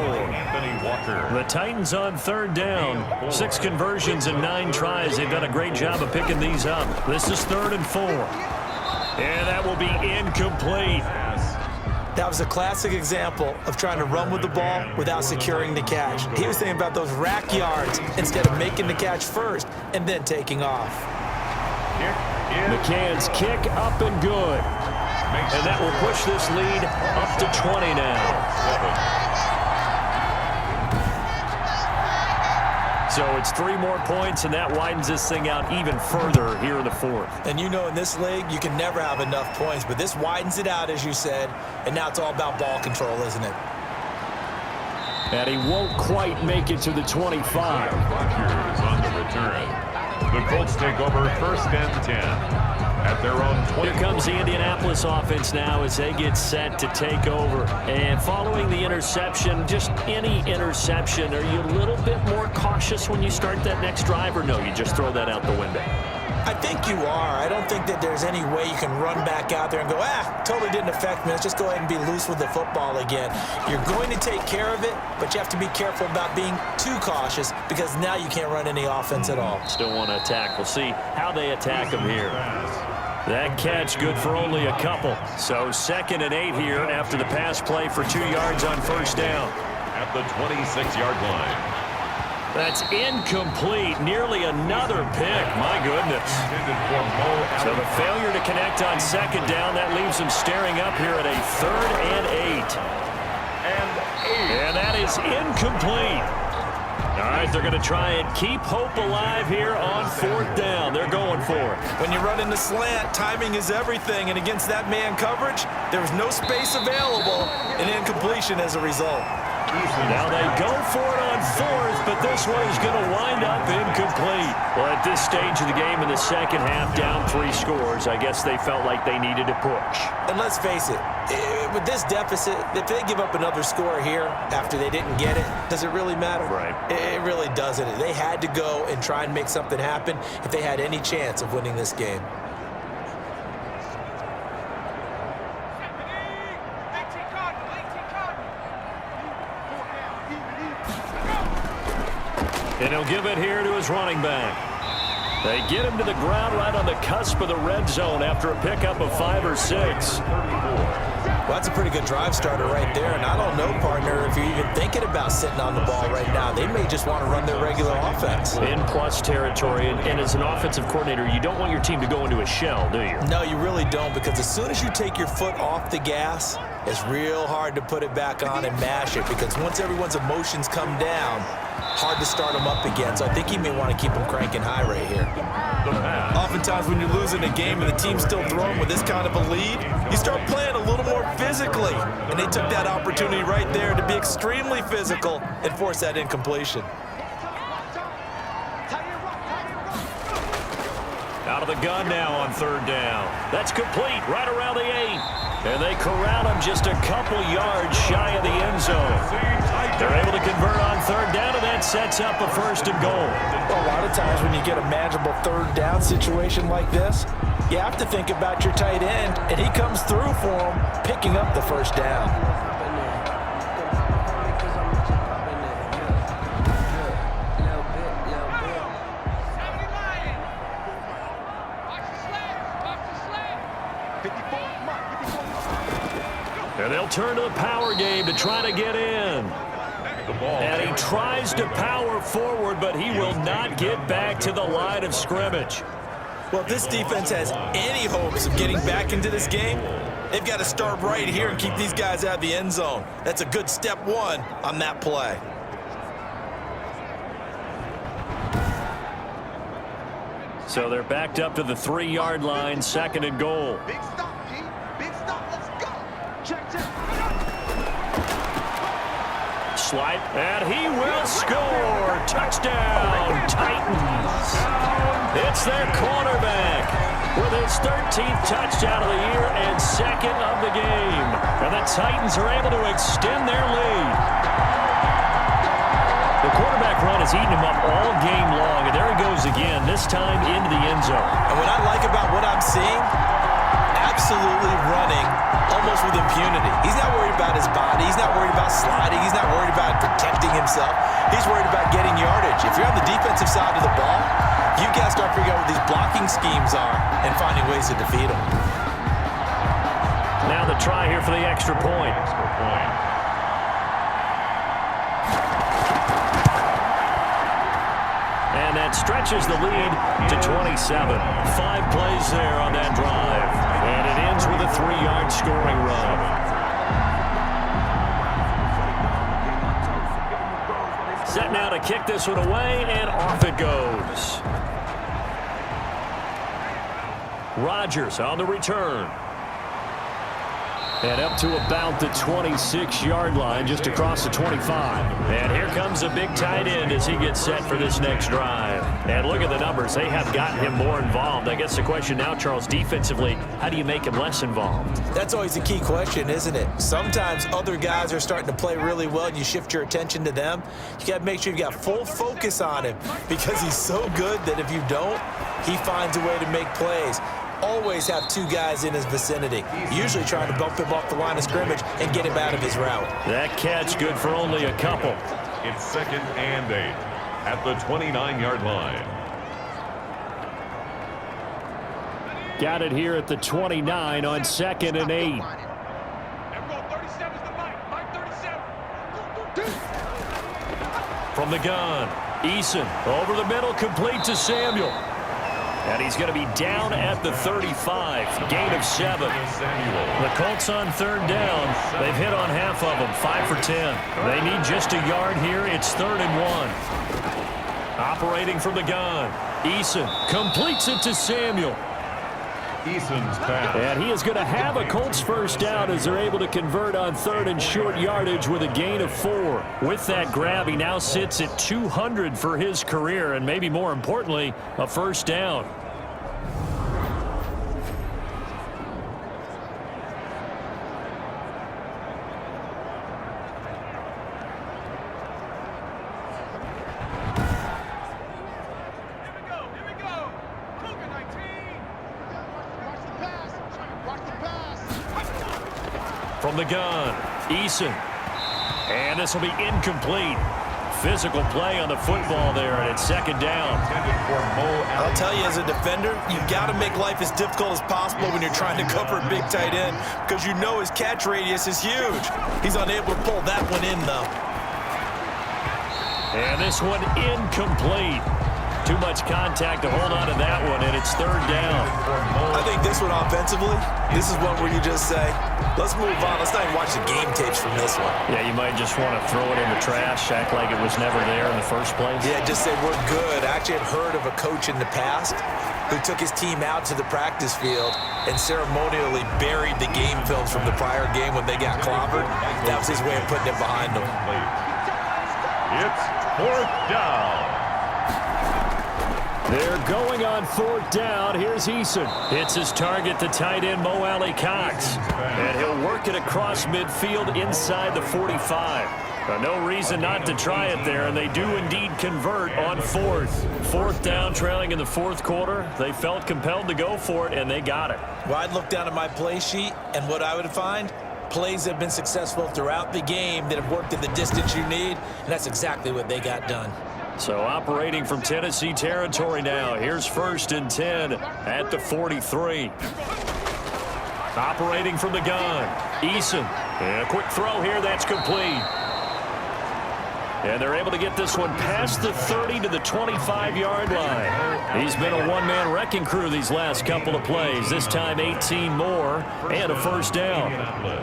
The Titans on 3rd down. 6 conversions and 9 tries. They've done a great job of picking these up. This is 3rd and 4. And that will be incomplete. That was a classic example of trying to run with the ball without securing the catch. He was thinking about those rack yards instead of making the catch first and then taking off. McCann's kick up and good. And that will push this lead up to 20 now. So it's 3 more points, and that widens this thing out even further here in the 4th. And you know, in this league, you can never have enough points, but this widens it out, as you said, and now it's all about ball control, isn't it? And he won't quite make it to the 25. Rodgers on the return. The Colts take over 1st and 10 at their own 20. Here comes the Indianapolis offense now as they get set to take over. And following the interception, just any interception, are you a little bit more cautious when you start that next drive, or no, you just throw that out the window? I think you are. I don't think that there's any way you can run back out there and go, totally didn't affect me. Let's just go ahead and be loose with the football again. You're going to take care of it, but you have to be careful about being too cautious, because now you can't run any offense at all. Still want to attack. We'll see how they attack him here. That catch good for only a couple. So 2nd and 8 here after the pass play for 2 yards on 1st down. At the 26-yard line. That's incomplete. Nearly another pick. My goodness. So the failure to connect on 2nd down, that leaves them staring up here at a 3rd and 8. And that is incomplete. All right, they're going to try and keep hope alive here on 4th down. They're going for it. When you run in the slant, timing is everything, and against that man coverage, there was no space available, and incompletion as a result. Now they go for it on 4th, but this one is going to wind up incomplete. Well, at this stage of the game in the second half, down 3 scores, I guess they felt like they needed to push. And let's face it, with this deficit, if they give up another score here after they didn't get it, does it really matter? Right. It really doesn't. They had to go and try and make something happen if they had any chance of winning this game. And he'll give it here to his running back. They get him to the ground right on the cusp of the red zone after a pickup of 5 or 6. Well, that's a pretty good drive starter right there. And I don't know, partner, if you're even thinking about sitting on the ball right now. They may just want to run their regular offense. In plus territory, and as an offensive coordinator, you don't want your team to go into a shell, do you? No, you really don't, because as soon as you take your foot off the gas, it's real hard to put it back on and mash it, because once everyone's emotions come down, hard to start them up again. So I think he may want to keep them cranking high right here. Oftentimes when you're losing a game and the team's still throwing with this kind of a lead, you start playing a little more physically. And they took that opportunity right there to be extremely physical and force that incompletion. Out of the gun now on 3rd down. That's complete right around the 8. And they corral him just a couple yards shy of the end zone. They're able to convert on 3rd down, and that sets up a 1st and goal. Well, a lot of times when you get a manageable 3rd down situation like this, you have to think about your tight end, and he comes through for him, picking up the 1st down. And they'll turn to the power game to try to get in. And he tries to power forward, but he will not get back to the line of scrimmage. Well, if this defense has any hopes of getting back into this game, they've got to start right here and keep these guys out of the end zone. That's a good step 1 on that play. So they're backed up to the 3-yard line, 2nd and goal. Big stop, G. Big stop. Let's go. Check. Slide, and he will score. Touchdown, Titans. It's their cornerback with his 13th touchdown of the year and 2nd of the game. And the Titans are able to extend their lead. The quarterback run has eaten him up all game long, and there he goes again, this time into the end zone. And what I like about what I'm seeing, absolutely running almost with impunity. He's not worried about his body. He's not worried about sliding. He's not worried about protecting himself. He's worried about getting yardage. If you're on the defensive side of the ball, you've got to start figuring out what these blocking schemes are and finding ways to defeat them. Now the try here for the extra point. And that stretches the lead to 27. 5 plays there on that drive. And it ends with a 3-yard scoring run. Set now to kick this one away, and off it goes. Rodgers on the return. And up to about the 26-yard line, just across the 25. And here comes a big tight end as he gets set for this next drive. And look at the numbers. They have gotten him more involved. I guess the question now, Charles, defensively, how do you make him less involved? That's always a key question, isn't it? Sometimes other guys are starting to play really well, and you shift your attention to them. You got to make sure you've got full focus on him, because he's so good that if you don't, he finds a way to make plays. Always have 2 guys in his vicinity, usually trying to bump him off the line of scrimmage and get him out of his route. That catch good for only a couple. It's 2nd and 8 at the 29-yard line. Got it here at the 29 on 2nd and 8. From the gun, Eason over the middle, complete to Samuel. And he's going to be down at the 35, gain of 7. The Colts on 3rd down. They've hit on half of them, 5 for 10. They need just a yard here. It's 3rd and 1. Operating from the gun, Eason completes it to Samuel. Eason's pass. And he is going to have a Colts 1st down as they're able to convert on 3rd and short yardage with a gain of 4. With that grab, he now sits at 200 for his career, and maybe more importantly, a 1st down. From the gun, Eason. And this will be incomplete. physical play on the football there, and it's second down. I'll tell you, as a defender, you've got to make life as difficult as possible when you're trying to cover a big tight end because you know his catch radius is huge. He's unable to pull that one in, though. And this one incomplete. Too much contact to hold on to that one, and it's third down. I think this one offensively, this is one where you just say, let's move on. Let's not even watch the game tapes from this one. Yeah, you might just want to throw it in the trash, act like it was never there in the first place. Yeah, just say we're good. I actually have heard of a coach in the past who took his team out to the practice field and ceremonially buried the game films from the prior game when they got clobbered. That was his way of putting it behind them. It's fourth down. They're going on fourth down. Here's Eason. Hits his target, the tight end, Mo Alley-Cox. And he'll work it across midfield inside the 45. No reason not to try it there, and they do indeed convert on fourth. Fourth down, trailing in the fourth quarter. They felt compelled to go for it, and they got it. Well, I'd look down at my play sheet, and what I would find, plays have been successful throughout the game that have worked in the distance you need, and that's exactly what they got done. So operating from Tennessee territory now. Here's first and 10 at the 43. Operating from the gun. Eason. And a quick throw here. That's complete. And they're able to get this one past the 30 to the 25-yard line. He's been a one-man wrecking crew these last couple of plays. This time 18 more and a first down.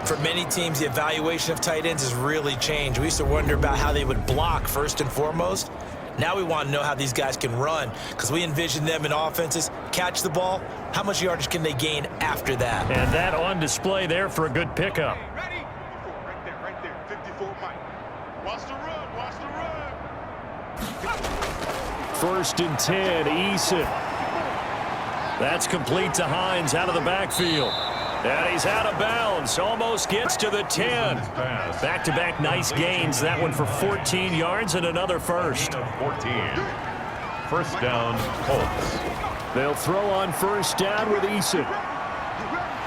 For many teams, the evaluation of tight ends has really changed. We used to wonder about how they would block first and foremost. Now we want to know how these guys can run because we envision them in offenses. Catch the ball. How much yardage can they gain after that? And that on display there for a good pickup. Ready? Right there. 54 Mike. Watch the run. Watch the run. First and 10, Eason. That's complete to Hines out of the backfield. And he's out of bounds. Almost gets to the 10. Back-to-back nice gains. That one for 14 yards and another first. 14. First down, Colts. They'll throw on first down with Eason.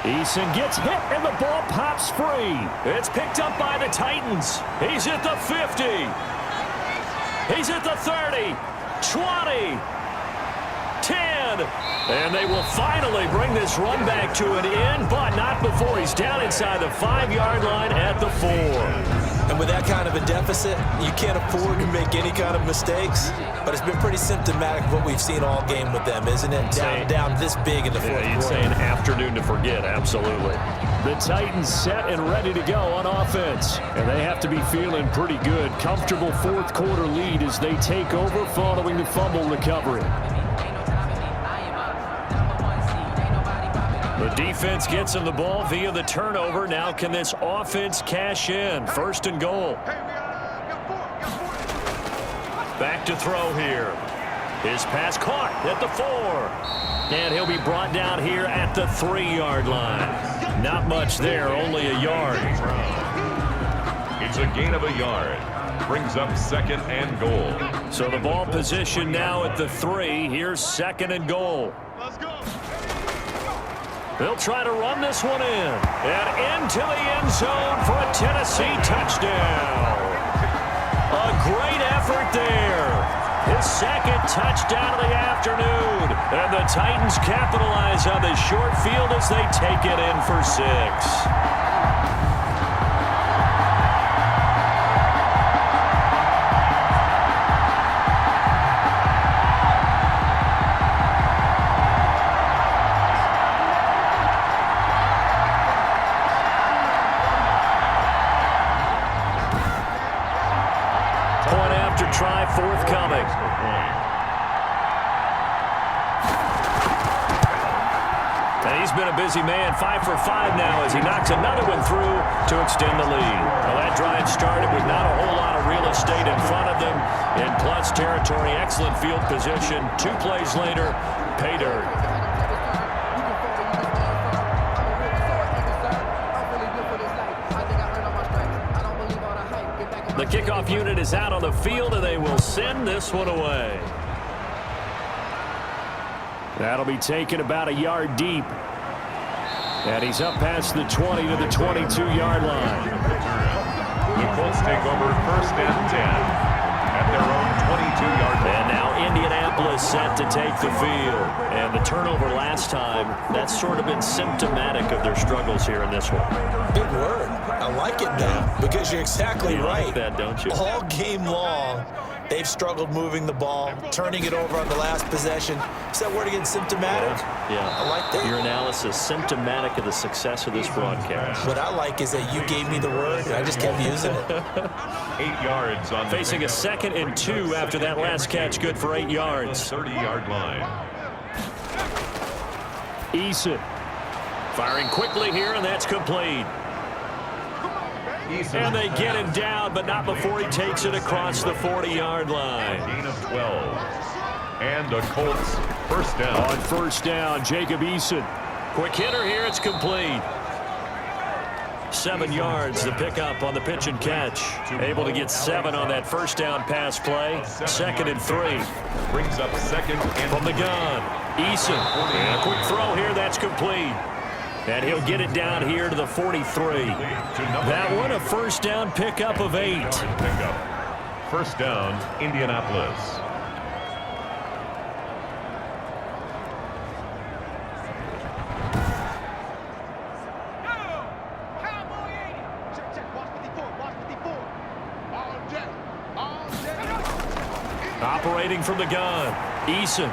Eason gets hit and the ball pops free. It's picked up by the Titans. He's at the 50. He's at the 30. 20. 10. And they will finally bring this run back to an end, but not before he's down inside the 5-yard line at the 4. And with that kind of a deficit, you can't afford to make any kind of mistakes. But it's been pretty symptomatic of what we've seen all game with them, isn't it? Down this big in the fourth quarter. You'd say an afternoon to forget, absolutely. The Titans set and ready to go on offense. And they have to be feeling pretty good. Comfortable fourth quarter lead as they take over following the fumble recovery. The defense gets him the ball via the turnover. Now can this offense cash in? First and goal. Back to throw here. His pass caught at the 4. And he'll be brought down here at the 3-yard line. Not much there, only a yard. It's a gain of a yard. Brings up second and goal. So the ball position now at the 3. Here's second and goal. Let's go. They'll try to run this one in. And into the end zone for a Tennessee touchdown. A great effort there. His second touchdown of the afternoon. And the Titans capitalize on the short field as they take it in for 6. Try forthcoming. And he's been a busy man, 5 for 5 now as he knocks another one through to extend the lead. Well, that drive started with not a whole lot of real estate in front of them in plus territory. Excellent field position. 2 plays later, pay dirt. The kickoff unit is out on the field, and they will send this one away. That'll be taken about a yard deep. And he's up past the 20 to the 22-yard line. The Colts take over first and 10 at their own 22-yard line. And now Indianapolis set to take the field. And the turnover last time, that's sort of been symptomatic of their struggles here in this one. Big word. I like it now because you're exactly You right. like that, don't you? All game long, they've struggled moving the ball, turning it over on the last possession. Is that word again, symptomatic? Yeah. I like that. Your analysis, symptomatic of the success of this broadcast. What I like is that you gave me the word, and I just kept using it. 8 yards on the Facing a pickup. 2nd and 2 after that last catch, good for 8 yards. 30-yard line. Eason firing quickly here, and that's complete. And they get him down, but not before he takes it across the 40-yard line. Gain of 12. And the Colts first down. On first down, Jacob Eason. Quick hitter here, it's complete. 7 yards, the pickup on the pitch and catch. Able to get 7 on that first down pass play. 2nd and 3. Brings up 2nd and From the gun, Eason. And a quick throw here, that's complete. And he'll get it down here to the 43. That one, a first down pickup of 8. Pickup. First down, Indianapolis. Operating from the gun, Eason.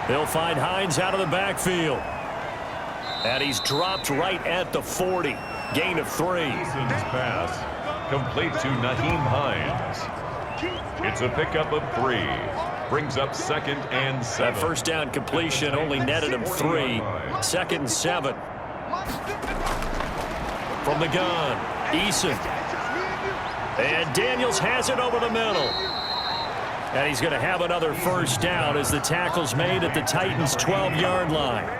They'll find Hines out of the backfield. And he's dropped right at the 40. Gain of 3. Eason's pass complete to Naheem Hines. It's a pickup of 3. Brings up 2nd and 7. That first down completion only netted him 3. 2nd and 7. From the gun, Eason. And Daniels has it over the middle. And he's going to have another first down as the tackle's made at the Titans' 12-yard line.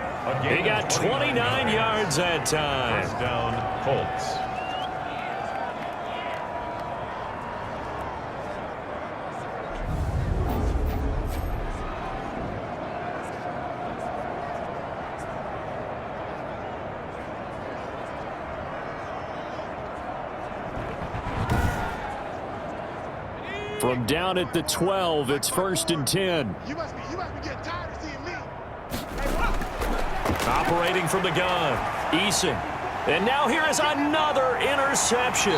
He got 29 yards that time. First down, Colts. From down at the 12, it's 1st and 10. You must be getting tired of seeing me. Operating from the gun, Eason. And now here is another interception.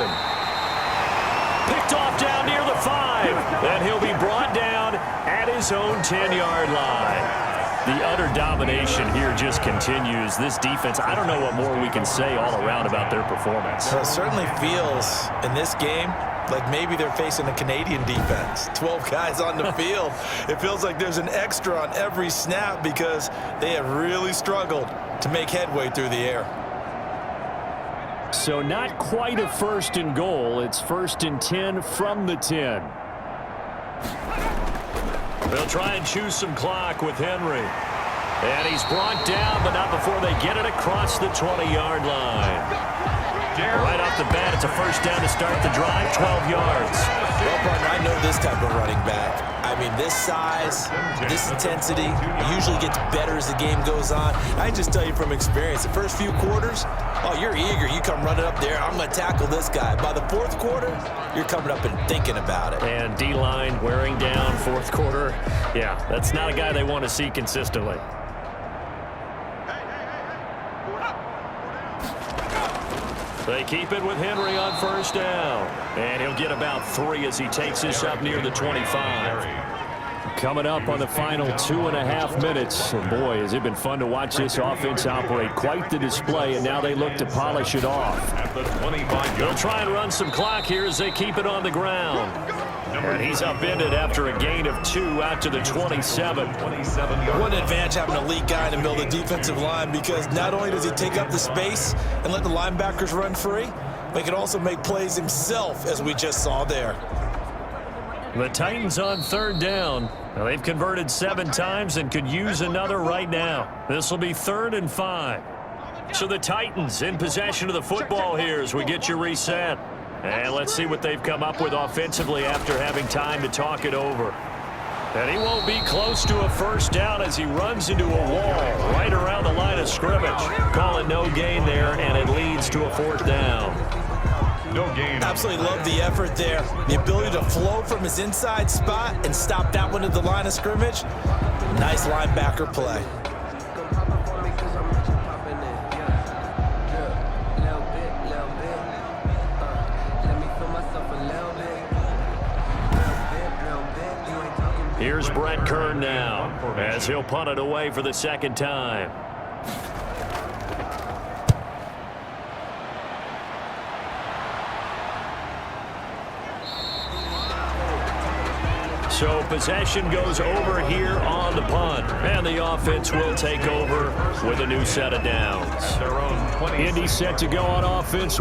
Picked off down near the 5. And he'll be brought down at his own 10-yard line. The utter domination here just continues. This defense, I don't know what more we can say all around about their performance. Well, it certainly feels in this game like maybe they're facing a Canadian defense. 12 guys on the field. It feels like there's an extra on every snap because they have really struggled to make headway through the air. So not quite a 1st and goal. It's 1st and 10 from the 10. They'll try and choose some clock with Henry. And he's brought down, but not before they get it across the 20-yard line. Right off the bat, it's a first down to start the drive, 12 yards. Well, partner, I know this type of running back. I mean, this size, this intensity usually gets better as the game goes on. I just tell you from experience, the first few quarters, oh, you're eager. You come running up there, I'm going to tackle this guy. By the 4th quarter, you're coming up and thinking about it. And D-line wearing down 4th quarter. Yeah, that's not a guy they want to see consistently. They keep it with Henry on first down. And he'll get about 3 as he takes this up near the 25. Coming up on the final 2.5 minutes. And boy, has it been fun to watch this offense operate. Quite the display, and now they look to polish it off. At the 25. They'll try and run some clock here as they keep it on the ground. And he's upended after a gain of 2 out to the 27. 27 yards. What an advantage having a elite guy in the middle of the defensive line, because not only does he take up the space and let the linebackers run free, but he can also make plays himself, as we just saw there. The Titans on 3rd down. Now, they've converted 7 times and could use another right now. This will be 3rd and 5. So the Titans in possession of the football here as we get you reset. And let's see what they've come up with offensively after having time to talk it over. And he won't be close to a first down as he runs into a wall right around the line of scrimmage. Calling no gain there, and it leads to a 4th down. No gain. Absolutely love the effort there. The ability to flow from his inside spot and stop that one at the line of scrimmage. Nice linebacker play. Here's Brett Kern now, as he'll punt it away for the second time. So possession goes over here on the punt, and the offense will take over with a new set of downs. Their own 20. Indy set to go on offense.